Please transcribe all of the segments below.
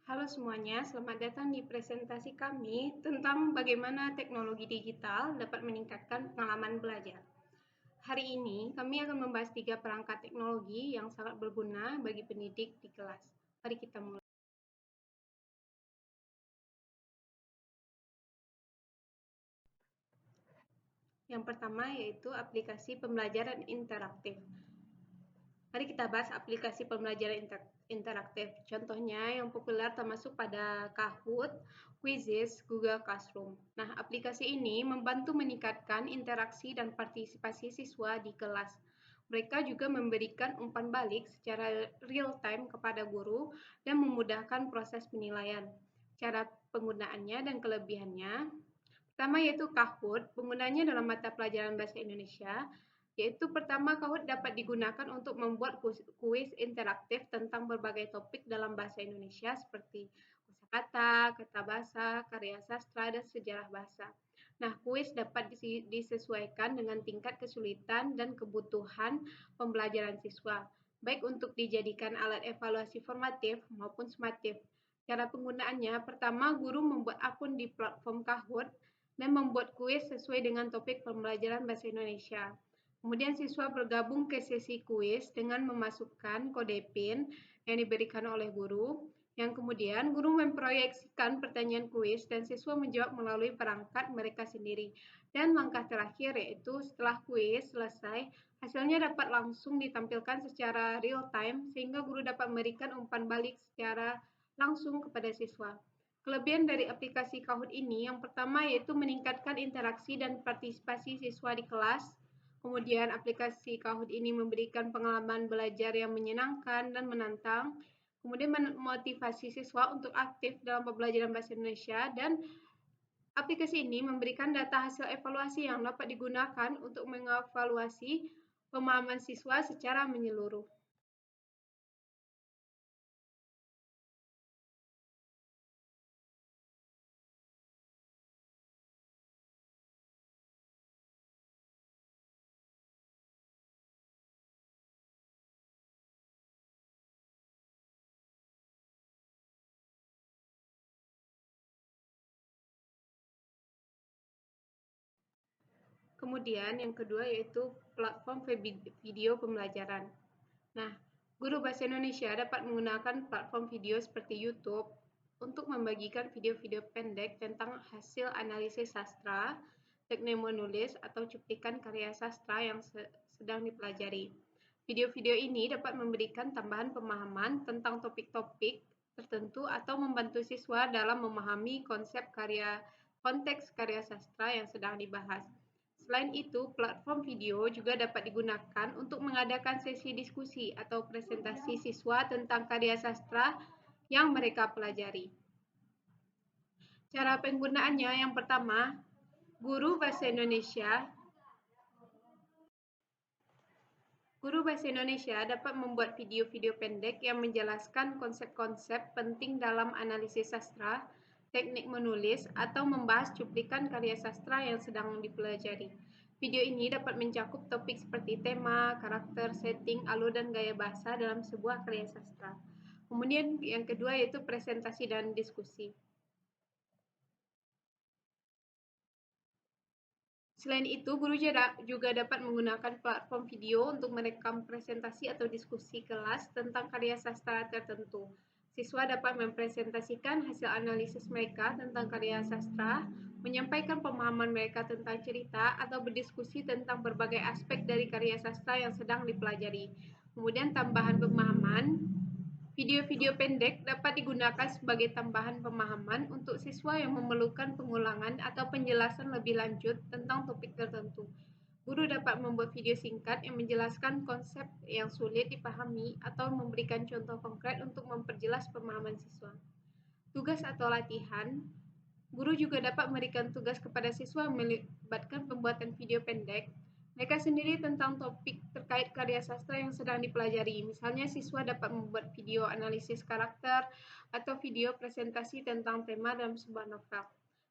Halo semuanya, selamat datang di presentasi kami tentang bagaimana teknologi digital dapat meningkatkan pengalaman belajar. Hari ini kami akan membahas 3 perangkat teknologi yang sangat berguna bagi pendidik di kelas. Mari kita mulai. Yang pertama yaitu aplikasi pembelajaran interaktif. Mari kita bahas aplikasi pembelajaran interaktif. Contohnya yang populer termasuk pada Kahoot, Quizizz, Google Classroom. Nah, aplikasi ini membantu meningkatkan interaksi dan partisipasi siswa di kelas. Mereka juga memberikan umpan balik secara real time kepada guru dan memudahkan proses penilaian. Cara penggunaannya dan kelebihannya. Pertama yaitu Kahoot, penggunanya dalam mata pelajaran bahasa Indonesia, yaitu pertama Kahoot dapat digunakan untuk membuat kuis interaktif tentang berbagai topik dalam bahasa Indonesia seperti kosakata, kata bahasa, karya sastra, dan sejarah bahasa. Nah, kuis dapat disesuaikan dengan tingkat kesulitan dan kebutuhan pembelajaran siswa, baik untuk dijadikan alat evaluasi formatif maupun sumatif. Cara penggunaannya, pertama guru membuat akun di platform Kahoot dan membuat kuis sesuai dengan topik pembelajaran bahasa Indonesia. Kemudian siswa bergabung ke sesi kuis dengan memasukkan kode PIN yang diberikan oleh guru, yang kemudian guru memproyeksikan pertanyaan kuis dan siswa menjawab melalui perangkat mereka sendiri. Dan langkah terakhir yaitu setelah kuis selesai, hasilnya dapat langsung ditampilkan secara real time sehingga guru dapat memberikan umpan balik secara langsung kepada siswa. Kelebihan dari aplikasi Kahoot ini yang pertama yaitu meningkatkan interaksi dan partisipasi siswa di kelas. Kemudian aplikasi Kahoot ini memberikan pengalaman belajar yang menyenangkan dan menantang. Kemudian memotivasi siswa untuk aktif dalam pembelajaran bahasa Indonesia dan aplikasi ini memberikan data hasil evaluasi yang dapat digunakan untuk mengevaluasi pemahaman siswa secara menyeluruh. Kemudian yang kedua yaitu platform video pembelajaran. Nah, guru bahasa Indonesia dapat menggunakan platform video seperti YouTube untuk membagikan video-video pendek tentang hasil analisis sastra, teknik menulis, atau cuplikan karya sastra yang sedang dipelajari. Video-video ini dapat memberikan tambahan pemahaman tentang topik-topik tertentu atau membantu siswa dalam memahami konteks karya sastra yang sedang dibahas. Selain itu, platform video juga dapat digunakan untuk mengadakan sesi diskusi atau presentasi siswa tentang karya sastra yang mereka pelajari. Cara penggunaannya yang pertama, guru bahasa Indonesia dapat membuat video-video pendek yang menjelaskan konsep-konsep penting dalam analisis sastra, teknik menulis, atau membahas cuplikan karya sastra yang sedang dipelajari. Video ini dapat mencakup topik seperti tema, karakter, setting, alur, dan gaya bahasa dalam sebuah karya sastra. Kemudian yang kedua yaitu presentasi dan diskusi. Selain itu, guru juga dapat menggunakan platform video untuk merekam presentasi atau diskusi kelas tentang karya sastra tertentu. Siswa dapat mempresentasikan hasil analisis mereka tentang karya sastra, menyampaikan pemahaman mereka tentang cerita, atau berdiskusi tentang berbagai aspek dari karya sastra yang sedang dipelajari. Kemudian tambahan pemahaman. Video-video pendek dapat digunakan sebagai tambahan pemahaman untuk siswa yang memerlukan pengulangan atau penjelasan lebih lanjut tentang topik tertentu. Guru dapat membuat video singkat yang menjelaskan konsep yang sulit dipahami atau memberikan contoh konkret untuk memperjelas pemahaman siswa. Tugas atau latihan. Guru juga dapat memberikan tugas kepada siswa yang melibatkan pembuatan video pendek mereka sendiri tentang topik terkait karya sastra yang sedang dipelajari. Misalnya, siswa dapat membuat video analisis karakter atau video presentasi tentang tema dalam sebuah novel.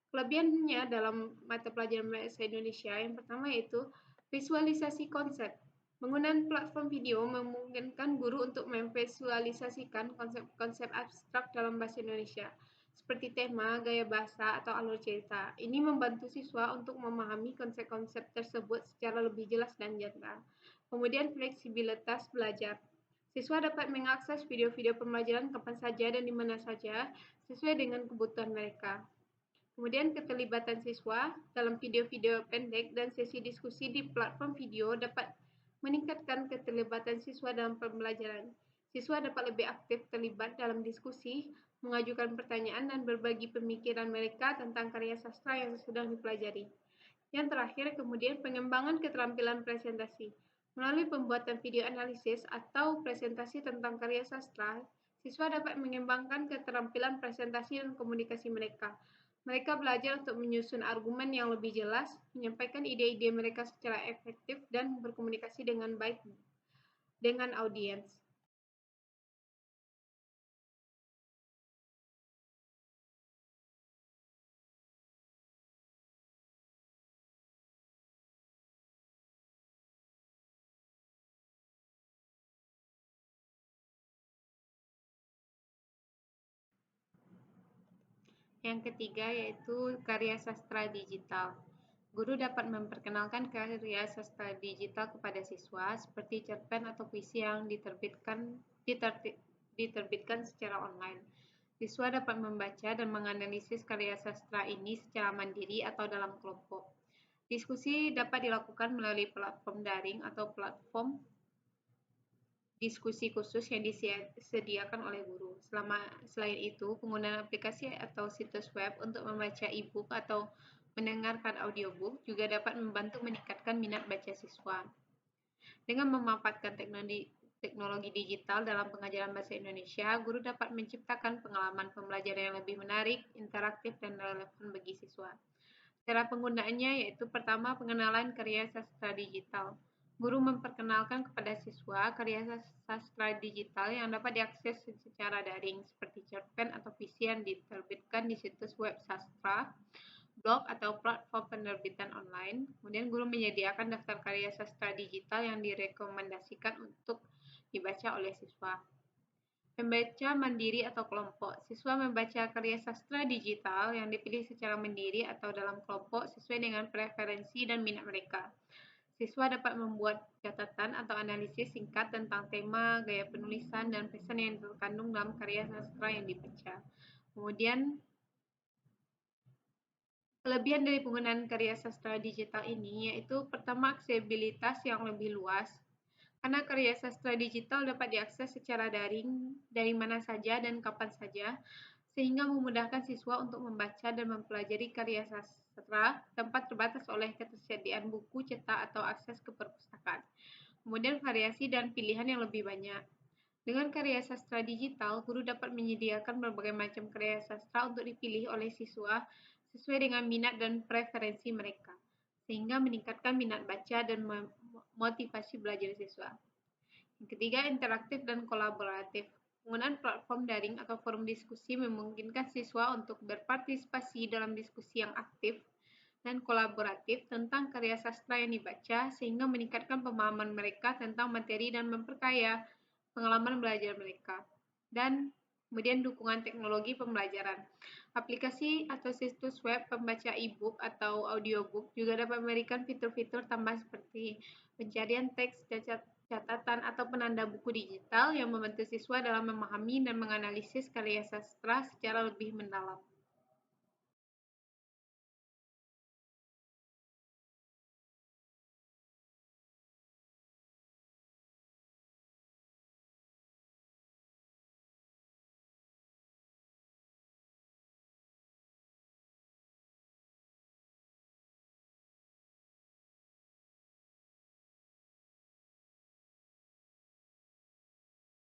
Kelebihannya dalam mata pelajaran bahasa Indonesia yang pertama yaitu visualisasi konsep. Penggunaan platform video memungkinkan guru untuk memvisualisasikan konsep-konsep abstrak dalam bahasa Indonesia, seperti tema, gaya bahasa, atau alur cerita. Ini membantu siswa untuk memahami konsep-konsep tersebut secara lebih jelas dan nyata. Kemudian fleksibilitas belajar. Siswa dapat mengakses video-video pembelajaran kapan saja dan di mana saja sesuai dengan kebutuhan mereka. Kemudian keterlibatan siswa dalam video-video pendek dan sesi diskusi di platform video dapat meningkatkan keterlibatan siswa dalam pembelajaran. Siswa dapat lebih aktif terlibat dalam diskusi, mengajukan pertanyaan, dan berbagi pemikiran mereka tentang karya sastra yang sedang dipelajari. Yang terakhir, kemudian pengembangan keterampilan presentasi. Melalui pembuatan video analisis atau presentasi tentang karya sastra, siswa dapat mengembangkan keterampilan presentasi dan komunikasi mereka. Mereka belajar untuk menyusun argumen yang lebih jelas, menyampaikan ide-ide mereka secara efektif, dan berkomunikasi dengan baik dengan audiens. Yang ketiga yaitu karya sastra digital. Guru dapat memperkenalkan karya sastra digital kepada siswa seperti cerpen atau puisi yang diterbitkan secara online. Siswa dapat membaca dan menganalisis karya sastra ini secara mandiri atau dalam kelompok. Diskusi dapat dilakukan melalui platform daring atau platform diskusi khusus yang disediakan oleh guru. Selain itu, penggunaan aplikasi atau situs web untuk membaca e-book atau mendengarkan audiobook juga dapat membantu meningkatkan minat baca siswa. Dengan memanfaatkan teknologi digital dalam pengajaran bahasa Indonesia, guru dapat menciptakan pengalaman pembelajaran yang lebih menarik, interaktif, dan relevan bagi siswa. Cara penggunaannya yaitu pertama, pengenalan karya sastra digital. Guru memperkenalkan kepada siswa karya sastra digital yang dapat diakses secara daring seperti cerpen atau puisi yang diterbitkan di situs web sastra, blog atau platform penerbitan online. Kemudian guru menyediakan daftar karya sastra digital yang direkomendasikan untuk dibaca oleh siswa. Membaca mandiri atau kelompok. Siswa membaca karya sastra digital yang dipilih secara mandiri atau dalam kelompok sesuai dengan preferensi dan minat mereka. Siswa dapat membuat catatan atau analisis singkat tentang tema, gaya penulisan, dan pesan yang terkandung dalam karya sastra yang dibaca. Kemudian, kelebihan dari penggunaan karya sastra digital ini yaitu pertama, aksesibilitas yang lebih luas. Karena karya sastra digital dapat diakses secara daring dari mana saja dan kapan saja, sehingga memudahkan siswa untuk membaca dan mempelajari karya sastra tanpa terbatas oleh ketersediaan buku cetak atau akses ke perpustakaan. Kemudian variasi dan pilihan yang lebih banyak. Dengan karya sastra digital, guru dapat menyediakan berbagai macam karya sastra untuk dipilih oleh siswa sesuai dengan minat dan preferensi mereka, sehingga meningkatkan minat baca dan motivasi belajar siswa. Yang ketiga, interaktif dan kolaboratif. Penggunaan platform daring atau forum diskusi memungkinkan siswa untuk berpartisipasi dalam diskusi yang aktif dan kolaboratif tentang karya sastra yang dibaca, sehingga meningkatkan pemahaman mereka tentang materi dan memperkaya pengalaman belajar mereka. Dan kemudian dukungan teknologi pembelajaran. Aplikasi atau situs web pembaca e-book atau audiobook juga dapat memberikan fitur-fitur tambahan seperti pencarian teks, catatan, atau penanda buku digital yang membantu siswa dalam memahami dan menganalisis karya sastra secara lebih mendalam.